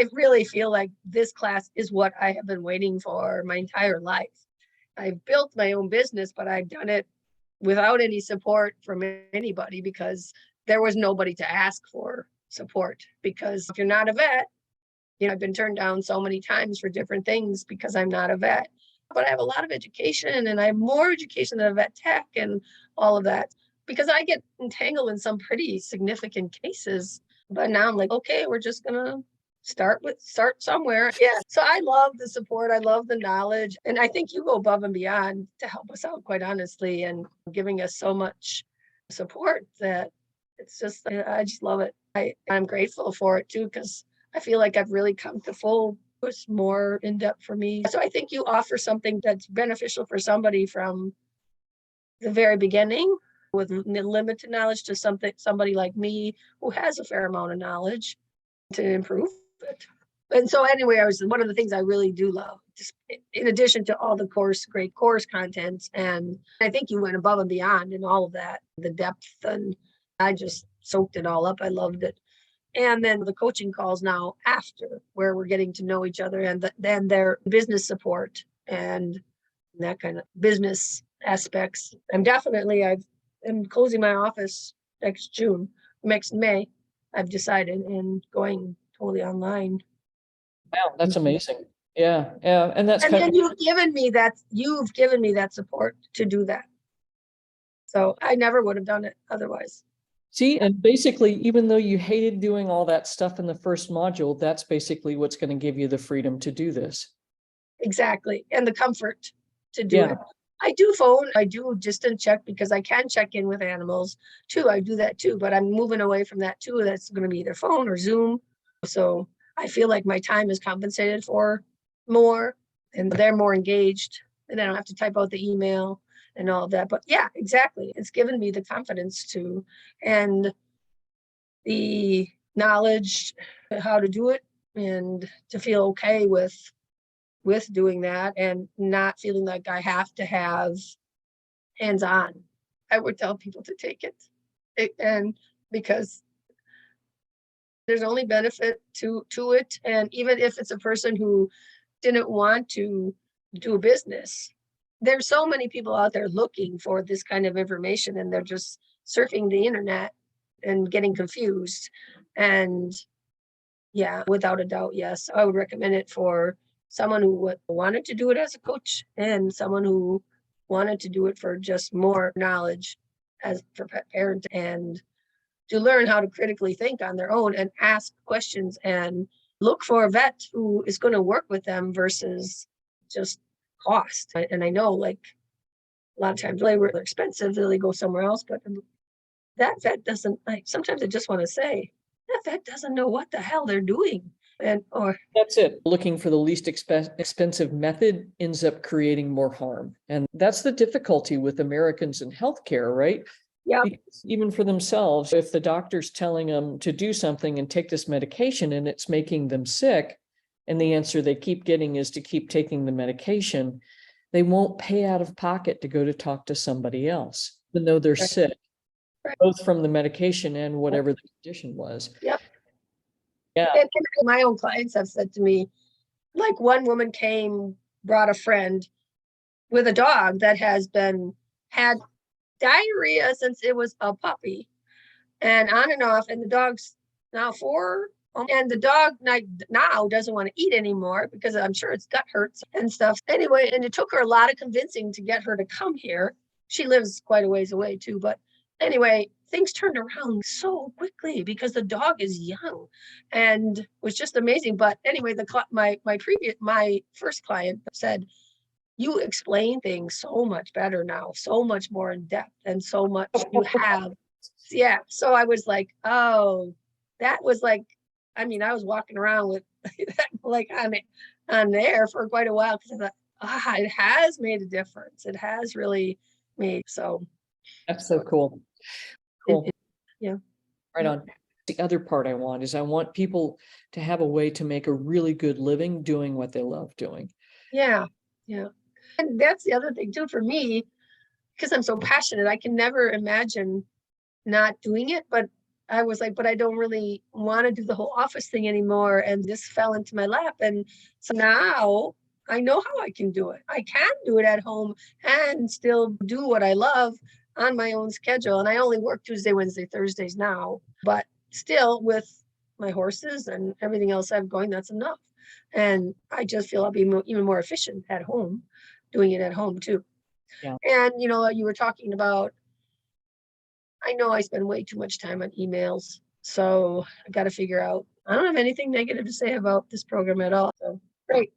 I really feel like this class is what I have been waiting for my entire life. I've built my own business, but I've done it without any support from anybody because there was nobody to ask for support. Because if you're not a vet, I've been turned down so many times for different things because I'm not a vet. But I have a lot of education, and I have more education than a vet tech and all of that because I get entangled in some pretty significant cases. But now I'm like, okay, we're just gonna start somewhere. Yeah. So I love the support. I love the knowledge. And I think you go above and beyond to help us out, quite honestly, and giving us so much support that it's just, I just love it. I'm grateful for it too, because I feel like I've really come to full. Was more in depth for me. So I think you offer something that's beneficial for somebody from the very beginning with limited knowledge to somebody like me who has a fair amount of knowledge to improve it. And so anyway, one of the things I really do love, just in addition to all the great course contents, and I think you went above and beyond in all of that, the depth, and I just soaked it all up. I loved it. And then the coaching calls now after, where we're getting to know each other, and then their business support and that kind of business aspects. I'm closing my office next May. I've decided, and going totally online. Wow, that's amazing. Yeah. And then you've given me that support to do that. So I never would have done it otherwise. See, and basically, even though you hated doing all that stuff in the first module, that's basically what's going to give you the freedom to do this. Exactly. And the comfort to do it. I do phone, I do distance check because I can check in with animals too. I do that too, but I'm moving away from that too. That's going to be either phone or Zoom. So I feel like my time is compensated for more and they're more engaged, and I don't have to type out the email and all of that. But yeah, exactly. It's given me the confidence to, and the knowledge how to do it, and to feel okay with doing that and not feeling like I have to have hands-on. I would tell people to take it, and because there's only benefit to it. And even if it's a person who didn't want to do a business, there's so many people out there looking for this kind of information, and they're just surfing the internet and getting confused. And yeah, without a doubt, yes, I would recommend it for someone who wanted to do it as a coach, and someone who wanted to do it for just more knowledge as for pet parent, and to learn how to critically think on their own and ask questions and look for a vet who is going to work with them versus just cost. And I know, like, a lot of times they were expensive, they go somewhere else, but that vet doesn't, sometimes I just want to say, that vet doesn't know what the hell they're doing. Or that's it. Looking for the least expensive method ends up creating more harm. And that's the difficulty with Americans in healthcare, right? Yeah. Even for themselves, if the doctor's telling them to do something and take this medication and it's making them sick, and the answer they keep getting is to keep taking the medication, they won't pay out of pocket to go to talk to somebody else, even though they're sick, both from the medication and whatever the condition was. Yep. Yeah. And my own clients have said to me, like, one woman brought a friend with a dog that had diarrhea since it was a puppy, and on and off, and the dog's now 4, and the dog now doesn't want to eat anymore because I'm sure its gut hurts and stuff. Anyway, and it took her a lot of convincing to get her to come here. She lives quite a ways away too, but anyway, things turned around so quickly because the dog is young, and was just amazing. But anyway, my first client said, you explain things so much better now, so much more in depth, and so much you have. Yeah. So I was like, oh, that was like, I mean, I was walking around with like on there for quite a while, because I thought, it has made a difference. It has really made. So that's so cool. Cool. Yeah. Right on. The other part I want people to have a way to make a really good living doing what they love doing. Yeah. Yeah. And that's the other thing too for me, because I'm so passionate. I can never imagine not doing it, but I was like, but I don't really want to do the whole office thing anymore. And this fell into my lap. And so now I know how I can do it. I can do it at home and still do what I love on my own schedule. And I only work Tuesday, Wednesday, Thursdays now, but still with my horses and everything else I have going, that's enough. And I just feel I'll be even more efficient at home, doing it at home too. Yeah. And, you know, you were talking about, I know I spend way too much time on emails, so I got to figure out. I don't have anything negative to say about this program at all. So great.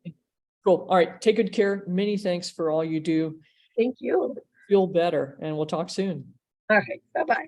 Cool. All right. Take good care. Many thanks for all you do. Thank you. Feel better, and we'll talk soon. All right. Bye-bye.